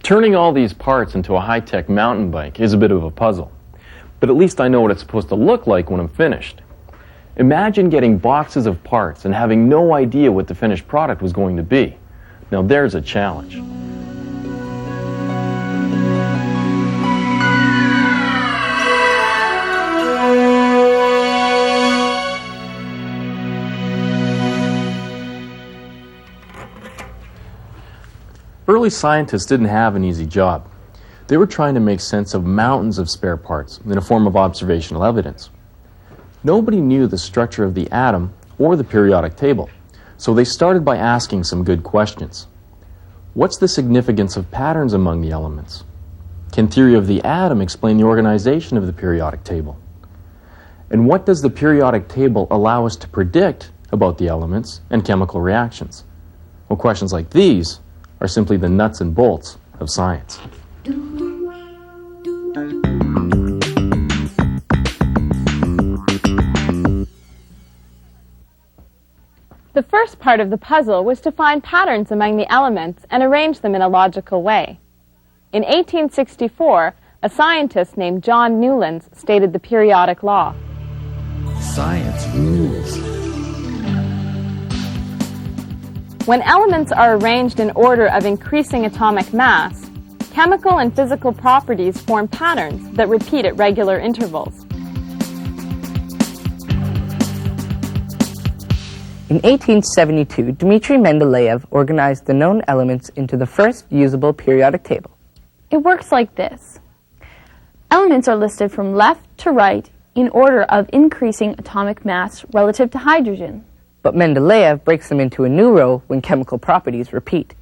Turning all these parts into a high-tech mountain bike is a bit of a puzzle, but at least I know what it's supposed to look like when I'm finished. Imagine getting boxes of parts and having no idea what the finished product was going to be. Now there's a challenge. Early scientists didn't have an easy job. They were trying to make sense of mountains of spare parts in a form of observational evidence. Nobody knew the structure of the atom or the periodic table, so they started by asking some good questions. What's the significance of patterns among the elements? Can theory of the atom explain the organization of the periodic table? And what does the periodic table allow us to predict about the elements and chemical reactions? Well, questions like these are simply the nuts and bolts of science. The first part of the puzzle was to find patterns among the elements and arrange them in a logical way. In 1864, a scientist named John Newlands stated the periodic law. Science rules. When elements are arranged in order of increasing atomic mass, chemical and physical properties form patterns that repeat at regular intervals. In 1872, Dmitri Mendeleev organized the known elements into the first usable periodic table. It works like this. Elements are listed from left to right in order of increasing atomic mass relative to hydrogen. But Mendeleev breaks them into a new row when chemical properties repeat.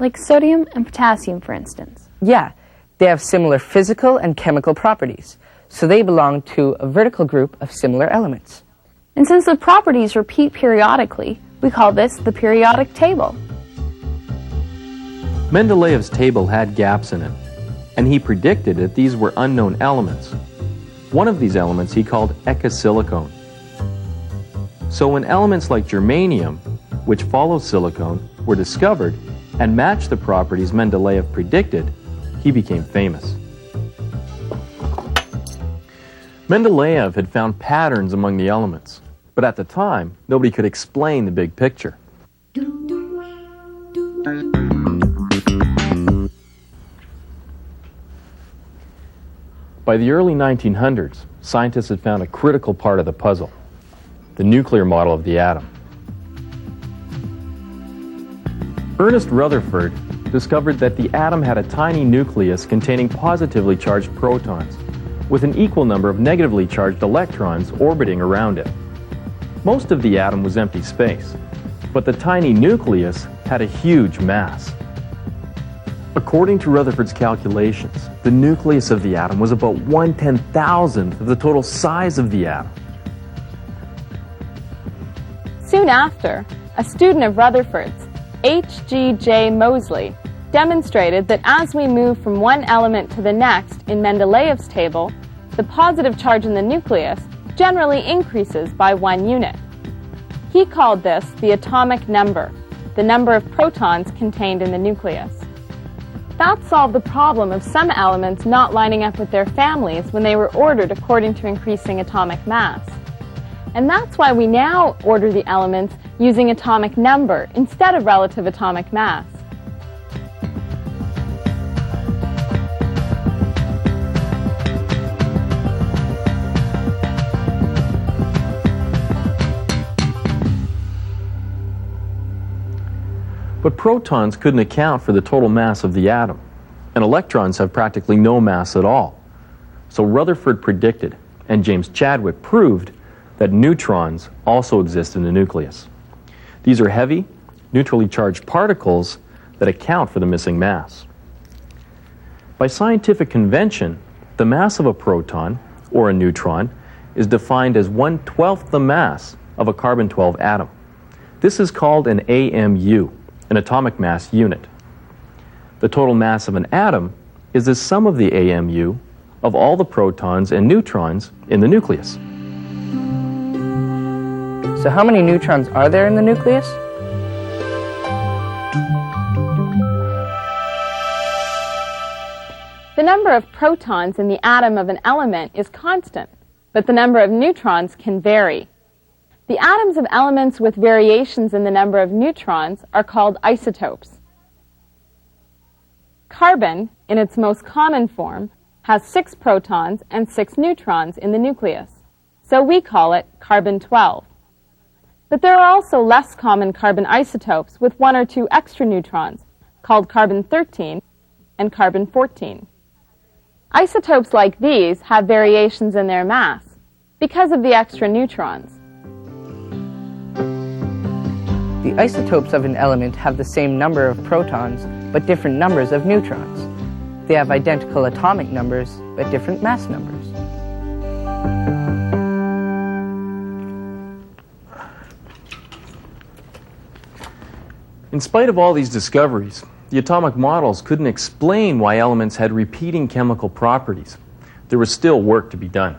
Like sodium and potassium, for instance. Yeah, they have similar physical and chemical properties, so they belong to a vertical group of similar elements. And since the properties repeat periodically, we call this the periodic table. Mendeleev's table had gaps in it, and he predicted that these were unknown elements. One of these elements he called ecosilicon. So when elements like germanium, which follow silicon, were discovered and matched the properties Mendeleev predicted, he became famous. Mendeleev had found patterns among the elements, but at the time, nobody could explain the big picture. By the early 1900s, scientists had found a critical part of the puzzle: the nuclear model of the atom. Ernest Rutherford discovered that the atom had a tiny nucleus containing positively charged protons, with an equal number of negatively charged electrons orbiting around it. Most of the atom was empty space, but the tiny nucleus had a huge mass. According to Rutherford's calculations, the nucleus of the atom was about 1/10,000th of the total size of the atom. Soon after, a student of Rutherford's, H.G.J. Moseley, demonstrated that as we move from one element to the next in Mendeleev's table, the positive charge in the nucleus generally increases by 1 unit. He called this the atomic number, the number of protons contained in the nucleus. That solved the problem of some elements not lining up with their families when they were ordered according to increasing atomic mass. And that's why we now order the elements using atomic number instead of relative atomic mass. But protons couldn't account for the total mass of the atom, and electrons have practically no mass at all. So Rutherford predicted, and James Chadwick proved, that neutrons also exist in the nucleus. These are heavy, neutrally charged particles that account for the missing mass. By scientific convention, the mass of a proton, or a neutron, is defined as 1/12 the mass of a carbon-12 atom. This is called an AMU, an atomic mass unit. The total mass of an atom is the sum of the AMU of all the protons and neutrons in the nucleus. So how many neutrons are there in the nucleus? The number of protons in the atom of an element is constant, but the number of neutrons can vary. The atoms of elements with variations in the number of neutrons are called isotopes. Carbon, in its most common form, has 6 protons and 6 neutrons in the nucleus, so we call it carbon-12. But there are also less common carbon isotopes with 1 or 2 extra neutrons, called carbon-13 and carbon-14. Isotopes like these have variations in their mass because of the extra neutrons. The isotopes of an element have the same number of protons, but different numbers of neutrons. They have identical atomic numbers, but different mass numbers. In spite of all these discoveries, the atomic models couldn't explain why elements had repeating chemical properties. There was still work to be done.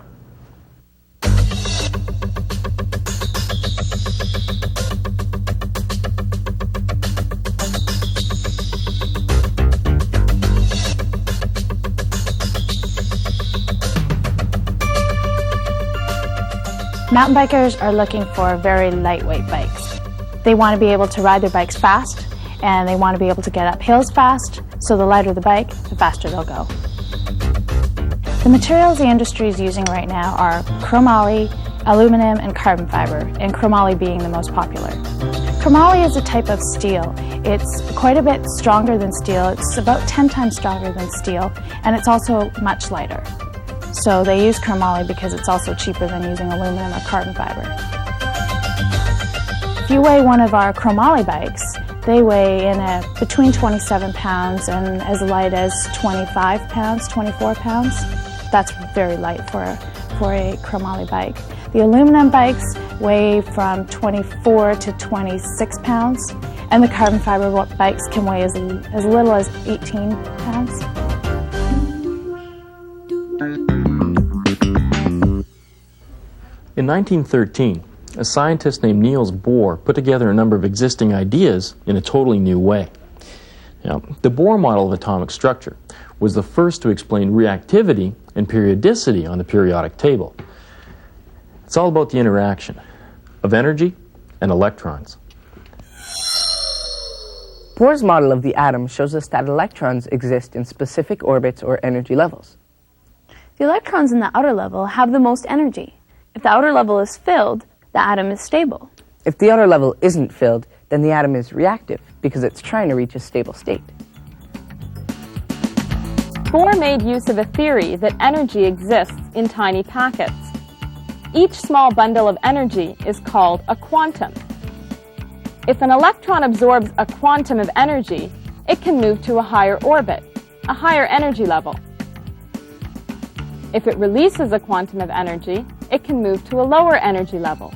Mountain bikers are looking for very lightweight bikes. They want to be able to ride their bikes fast, and they want to be able to get up hills fast, so the lighter the bike, the faster they'll go. The materials the industry is using right now are chromoly, aluminum, and carbon fiber, and chromoly being the most popular. Chromoly is a type of steel. It's quite a bit stronger than steel. It's about 10 times stronger than steel, and it's also much lighter. So they use chromoly because it's also cheaper than using aluminum or carbon fiber. If you weigh one of our chromoly bikes, they weigh in between 27 pounds and as light as 25 pounds, 24 pounds. That's very light for a chromoly bike. The aluminum bikes weigh from 24 to 26 pounds, and the carbon fiber bikes can weigh as little as 18 pounds. In 1913, a scientist named Niels Bohr put together a number of existing ideas in a totally new way. Now, the Bohr model of atomic structure was the first to explain reactivity and periodicity on the periodic table. It's all about the interaction of energy and electrons. Bohr's model of the atom shows us that electrons exist in specific orbits or energy levels. The electrons in the outer level have the most energy. If the outer level is filled, the atom is stable. If the outer level isn't filled, then the atom is reactive because it's trying to reach a stable state. Bohr made use of a theory that energy exists in tiny packets. Each small bundle of energy is called a quantum. If an electron absorbs a quantum of energy, it can move to a higher orbit, a higher energy level. If it releases a quantum of energy, it can move to a lower energy level.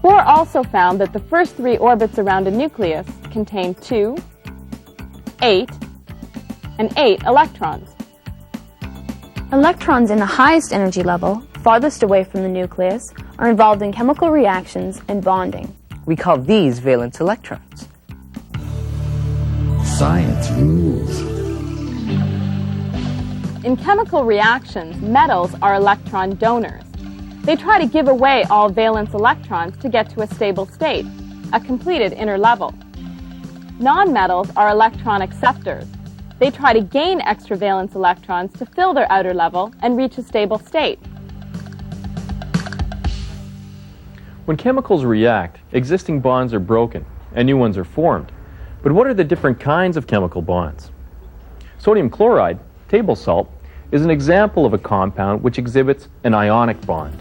Bohr also found that the first 3 orbits around a nucleus contain 2, 8, and 8 electrons. Electrons in the highest energy level, farthest away from the nucleus, are involved in chemical reactions and bonding. We call these valence electrons. Science rules. In chemical reactions, metals are electron donors. They try to give away all valence electrons to get to a stable state, a completed inner level. Nonmetals are electron acceptors. They try to gain extra valence electrons to fill their outer level and reach a stable state. When chemicals react, existing bonds are broken and new ones are formed. But what are the different kinds of chemical bonds? Sodium chloride, table salt, is an example of a compound which exhibits an ionic bond.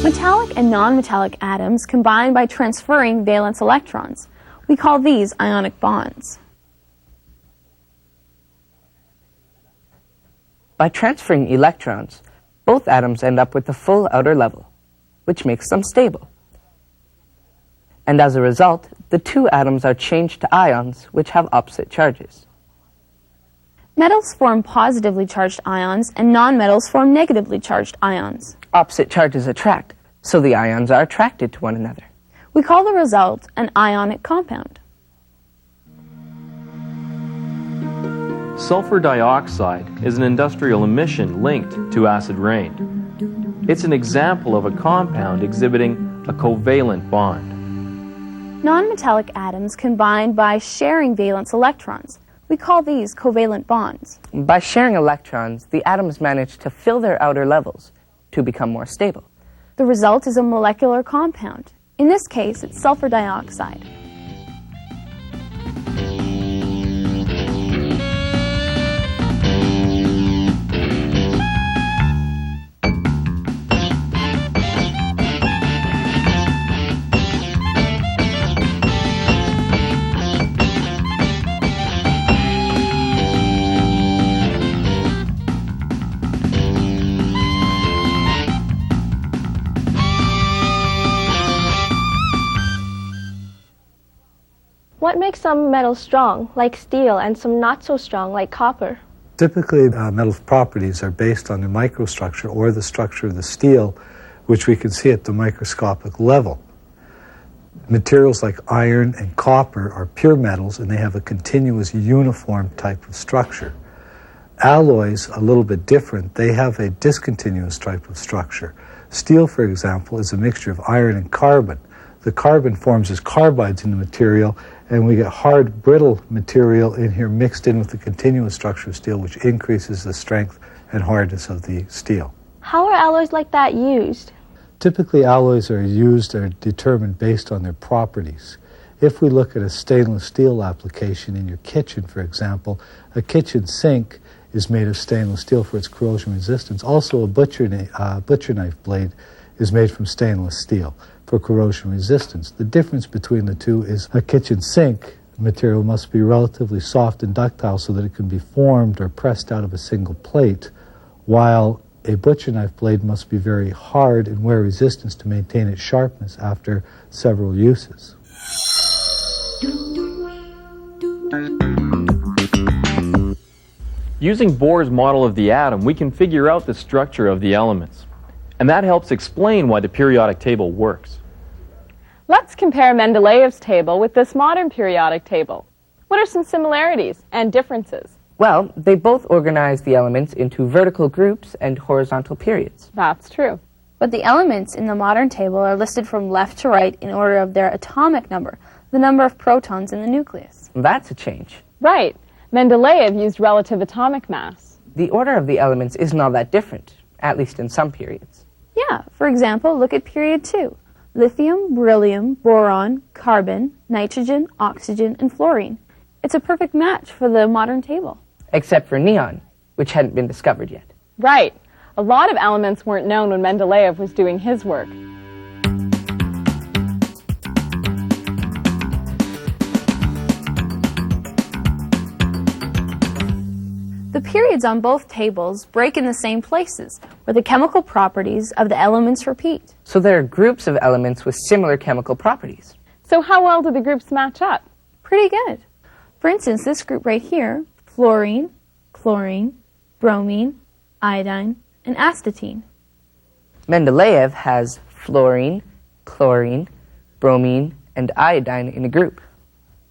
Metallic and nonmetallic atoms combine by transferring valence electrons. We call these ionic bonds. By transferring electrons, both atoms end up with the full outer level, which makes them stable. And as a result, the two atoms are changed to ions, which have opposite charges. Metals form positively charged ions, and nonmetals form negatively charged ions. Opposite charges attract, so the ions are attracted to one another. We call the result an ionic compound. Sulfur dioxide is an industrial emission linked to acid rain. It's an example of a compound exhibiting a covalent bond. Nonmetallic atoms combine by sharing valence electrons. We call these covalent bonds. By sharing electrons, the atoms manage to fill their outer levels to become more stable. The result is a molecular compound. In this case, it's sulfur dioxide. What makes some metals strong, like steel, and some not so strong, like copper? Typically, metals' properties are based on their microstructure or the structure of the steel, which we can see at the microscopic level. Materials like iron and copper are pure metals, and they have a continuous, uniform type of structure. Alloys, a little bit different, they have a discontinuous type of structure. Steel, for example, is a mixture of iron and carbon. The carbon forms as carbides in the material, and we get hard, brittle material in here mixed in with the continuous structure of steel, which increases the strength and hardness of the steel. How are alloys like that used? Typically, alloys are used or determined based on their properties. If we look at a stainless steel application in your kitchen, for example, a kitchen sink is made of stainless steel for its corrosion resistance. Also, a butcher knife blade is made from stainless steel for corrosion resistance. The difference between the two is a kitchen sink material must be relatively soft and ductile so that it can be formed or pressed out of a single plate, while a butcher knife blade must be very hard and wear resistance to maintain its sharpness after several uses. Using Bohr's model of the atom, we can figure out the structure of the elements. And that helps explain why the periodic table works. Let's compare Mendeleev's table with this modern periodic table. What are some similarities and differences? Well, they both organize the elements into vertical groups and horizontal periods. That's true. But the elements in the modern table are listed from left to right in order of their atomic number, the number of protons in the nucleus. That's a change. Right. Mendeleev used relative atomic mass. The order of the elements is not that different, at least in some periods. Yeah, for example, look at period 2. Lithium, beryllium, boron, carbon, nitrogen, oxygen, and fluorine. It's a perfect match for the modern table. Except for neon, which hadn't been discovered yet. Right. A lot of elements weren't known when Mendeleev was doing his work. The periods on both tables break in the same places, where the chemical properties of the elements repeat. So there are groups of elements with similar chemical properties. So how well do the groups match up? Pretty good. For instance, this group right here, fluorine, chlorine, bromine, iodine, and astatine. Mendeleev has fluorine, chlorine, bromine, and iodine in a group.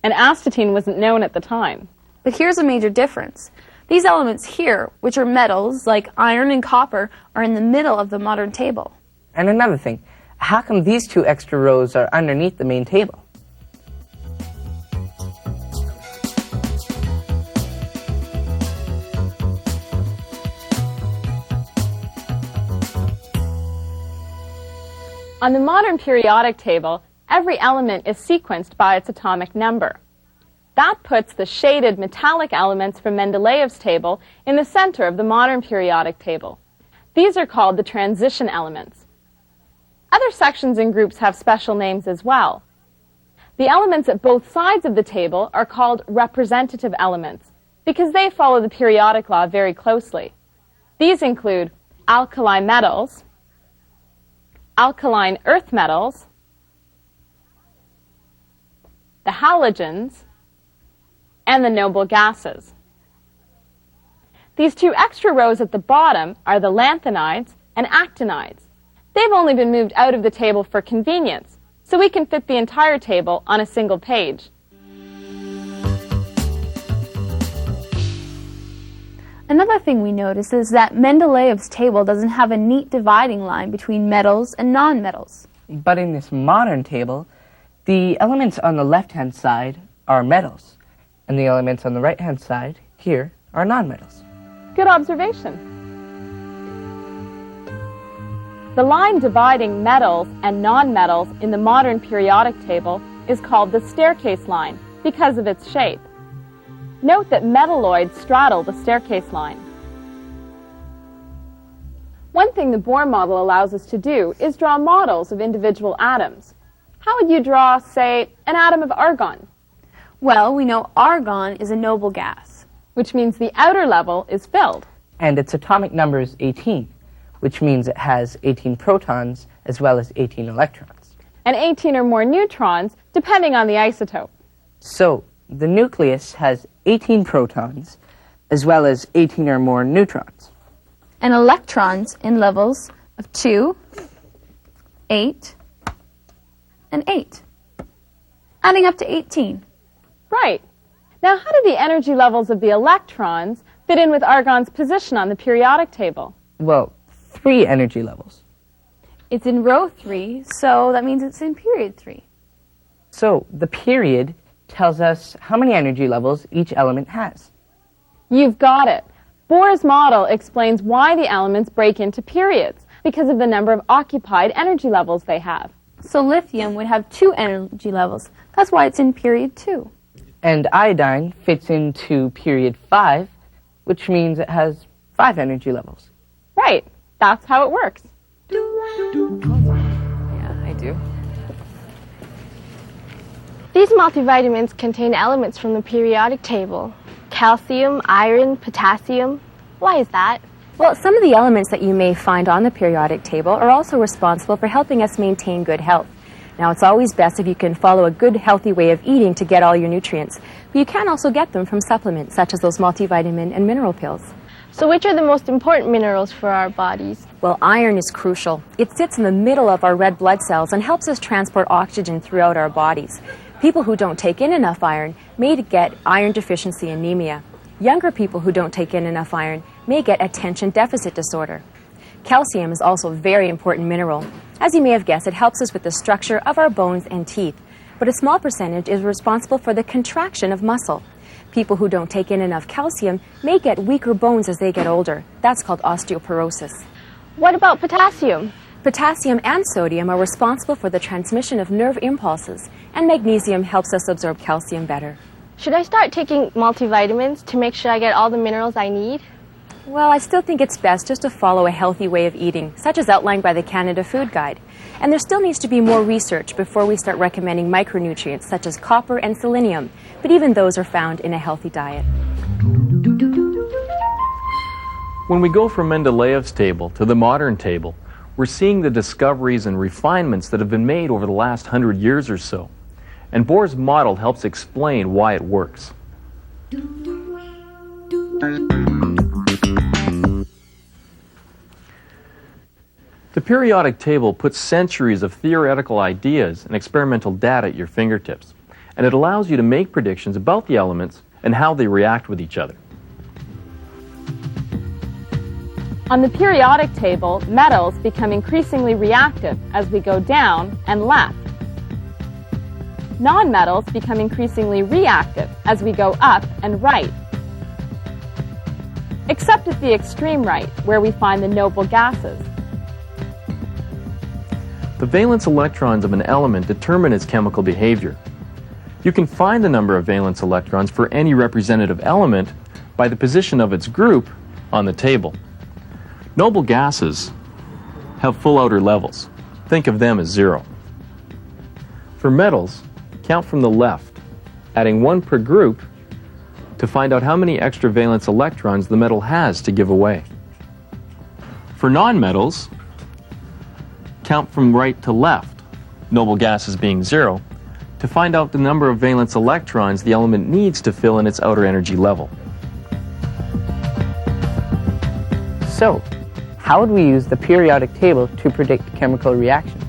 And astatine wasn't known at the time. But here's a major difference. These elements here, which are metals like iron and copper, are in the middle of the modern table. And another thing, how come these two extra rows are underneath the main table? On the modern periodic table, every element is sequenced by its atomic number. That puts the shaded metallic elements from Mendeleev's table in the center of the modern periodic table. These are called the transition elements. Other sections and groups have special names as well. The elements at both sides of the table are called representative elements because they follow the periodic law very closely. These include alkali metals, alkaline earth metals, the halogens, and the noble gases. These two extra rows at the bottom are the lanthanides and actinides. They've only been moved out of the table for convenience, so we can fit the entire table on a single page. Another thing we notice is that Mendeleev's table doesn't have a neat dividing line between metals and nonmetals. But in this modern table, the elements on the left-hand side are metals, and the elements on the right-hand side here are nonmetals. Good observation. The line dividing metals and nonmetals in the modern periodic table is called the staircase line because of its shape. Note that metalloids straddle the staircase line. One thing the Bohr model allows us to do is draw models of individual atoms. How would you draw, say, an atom of argon? Well, we know argon is a noble gas, which means the outer level is filled. And its atomic number is 18, which means it has 18 protons as well as 18 electrons. And 18 or more neutrons, depending on the isotope. So, the nucleus has 18 protons as well as 18 or more neutrons. and electrons in levels of 2, 8, and 8, adding up to 18. Right. Now, how do the energy levels of the electrons fit in with argon's position on the periodic table? Well, 3 energy levels. It's in row 3, so that means it's in period 3. So, the period tells us how many energy levels each element has. You've got it. Bohr's model explains why the elements break into periods, because of the number of occupied energy levels they have. So lithium would have 2 energy levels. That's why it's in period 2. And iodine fits into period 5, which means it has 5 energy levels. Right. That's how it works. Yeah, I do. These multivitamins contain elements from the periodic table. Calcium, iron, potassium. Why is that? Well, some of the elements that you may find on the periodic table are also responsible for helping us maintain good health. Now, it's always best if you can follow a good, healthy way of eating to get all your nutrients. But you can also get them from supplements, such as those multivitamin and mineral pills. So which are the most important minerals for our bodies? Well, iron is crucial. It sits in the middle of our red blood cells and helps us transport oxygen throughout our bodies. People who don't take in enough iron may get iron deficiency anemia. Younger people who don't take in enough iron may get attention deficit disorder. Calcium is also a very important mineral. As you may have guessed, it helps us with the structure of our bones and teeth. But a small percentage is responsible for the contraction of muscle. People who don't take in enough calcium may get weaker bones as they get older. That's called osteoporosis. What about potassium? Potassium and sodium are responsible for the transmission of nerve impulses, and magnesium helps us absorb calcium better. Should I start taking multivitamins to make sure I get all the minerals I need? Well, I still think it's best just to follow a healthy way of eating, such as outlined by the Canada Food Guide. And there still needs to be more research before we start recommending micronutrients such as copper and selenium, but even those are found in a healthy diet. When we go from Mendeleev's table to the modern table, we're seeing the discoveries and refinements that have been made over the last 100 years or so. And Bohr's model helps explain why it works. The periodic table puts centuries of theoretical ideas and experimental data at your fingertips, and it allows you to make predictions about the elements and how they react with each other. On the periodic table, metals become increasingly reactive as we go down and left. Nonmetals become increasingly reactive as we go up and right. Except at the extreme right, where we find the noble gases. The valence electrons of an element determine its chemical behavior. You can find the number of valence electrons for any representative element by the position of its group on the table. Noble gases have full outer levels. think of them as 0. For metals, count from the left, adding 1 per group to find out how many extra valence electrons the metal has to give away. For nonmetals, count from right to left, noble gases being 0, to find out the number of valence electrons the element needs to fill in its outer energy level. So, how would we use the periodic table to predict chemical reactions?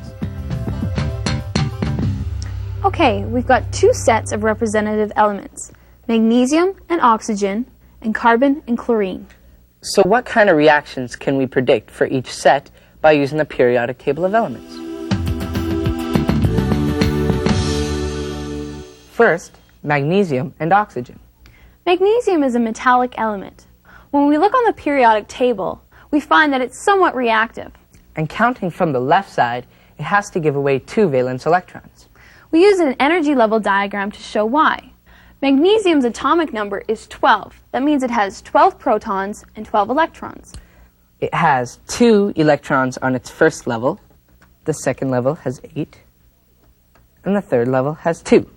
Okay, we've got 2 sets of representative elements, magnesium and oxygen, and carbon and chlorine. So what kind of reactions can we predict for each set by using the periodic table of elements? First, magnesium and oxygen. Magnesium is a metallic element. When we look on the periodic table, we find that it's somewhat reactive. And counting from the left side, it has to give away 2 valence electrons. We use an energy level diagram to show why. Magnesium's atomic number is 12. That means it has 12 protons and 12 electrons. It has 2 electrons on its first level, the second level has 8, and the third level has 2.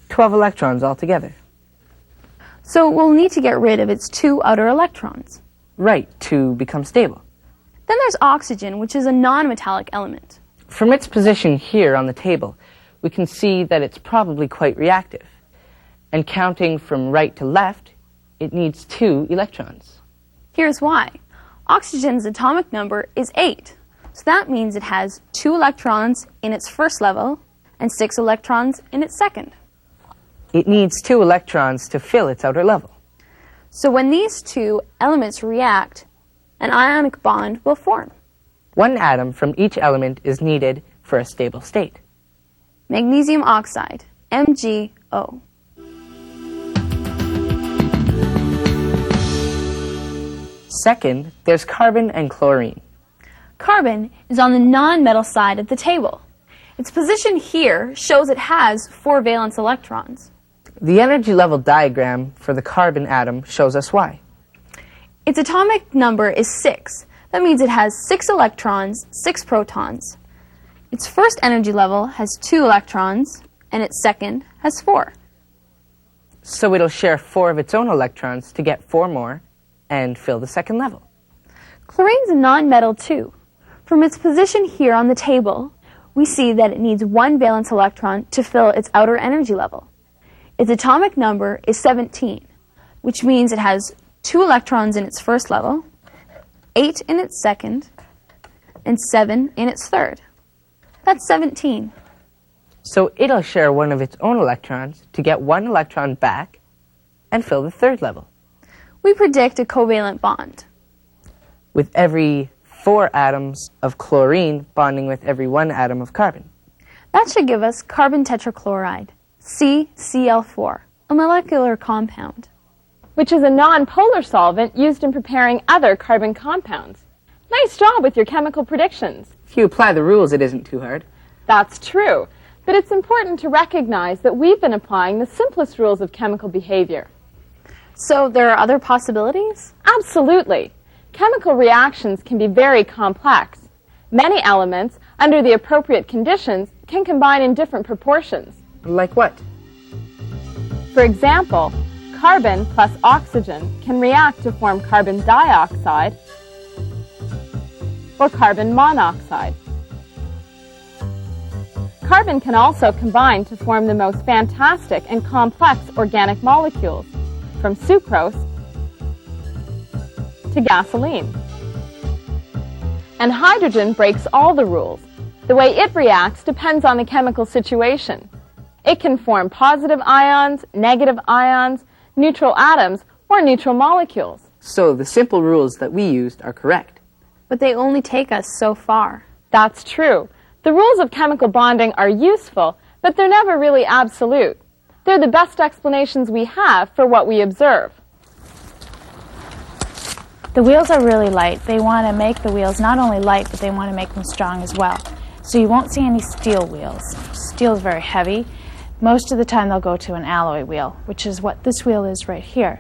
12 electrons altogether. So we'll need to get rid of its 2 outer electrons. Right, to become stable. Then there's oxygen, which is a non-metallic element. From its position here on the table, we can see that it's probably quite reactive. And counting from right to left, it needs 2 electrons. Here's why. Oxygen's atomic number is 8. So that means it has 2 electrons in its first level and 6 electrons in its second. It needs 2 electrons to fill its outer level. So when these 2 elements react, an ionic bond will form. 1 atom from each element is needed for a stable state. Magnesium oxide, MgO. Second, there's carbon and chlorine. Carbon is on the non-metal side of the table. Its position here shows it has 4 valence electrons. The energy level diagram for the carbon atom shows us why. Its atomic number is 6. That means it has 6 electrons, 6 protons. Its first energy level has 2 electrons, and its second has 4. So it'll share 4 of its own electrons to get 4 more and fill the second level. Chlorine's a non-metal too. From its position here on the table, we see that it needs 1 valence electron to fill its outer energy level. Its atomic number is 17, which means it has 2 electrons in its first level, 8 in its second, and 7 in its third. That's 17. So it'll share 1 of its own electrons to get 1 electron back and fill the third level. We predict a covalent bond. With every 4 atoms of chlorine bonding with every 1 atom of carbon. That should give us carbon tetrachloride, CCl4, a molecular compound, which is a non-polar solvent used in preparing other carbon compounds. Nice job with your chemical predictions. If you apply the rules, it isn't too hard. That's true, but it's important to recognize that we've been applying the simplest rules of chemical behavior. So there are other possibilities? Absolutely. Chemical reactions can be very complex. Many elements, under the appropriate conditions, can combine in different proportions. Like what? For example, carbon plus oxygen can react to form carbon dioxide or carbon monoxide. Carbon can also combine to form the most fantastic and complex organic molecules, from sucrose to gasoline. And hydrogen breaks all the rules. The way it reacts depends on the chemical situation. It can form positive ions, negative ions, neutral atoms, or neutral molecules. So the simple rules that we used are correct. But they only take us so far. That's true. The rules of chemical bonding are useful, but they're never really absolute. They're the best explanations we have for what we observe. The wheels are really light. They want to make the wheels not only light, but they want to make them strong as well. So you won't see any steel wheels. Steel is very heavy. Most of the time they'll go to an alloy wheel, which is what this wheel is right here.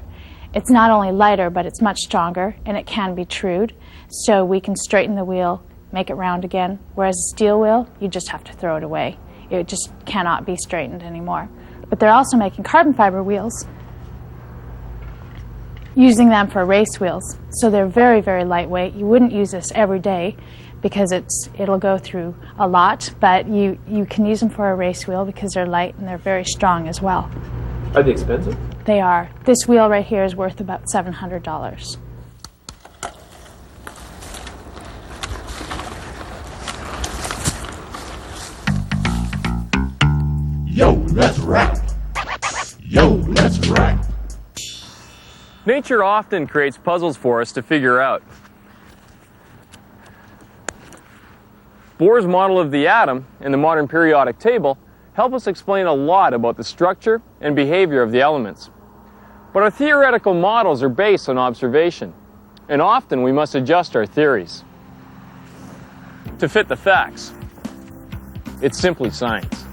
It's not only lighter, but it's much stronger, and it can be trued. So we can straighten the wheel make it round again, whereas a steel wheel, you just have to throw it away. It just cannot be straightened anymore. But they're also making carbon fiber wheels, using them for race wheels. So they're very, very lightweight. You wouldn't use this every day because it'll go through a lot, but you can use them for a race wheel because they're light and they're very strong as well. Are they expensive? They are. This wheel right here is worth about $700. Yo, let's rap. Yo, let's rap. Nature often creates puzzles for us to figure out. Bohr's model of the atom and the modern periodic table help us explain a lot about the structure and behavior of the elements. But our theoretical models are based on observation, and often we must adjust our theories to fit the facts. It's simply science.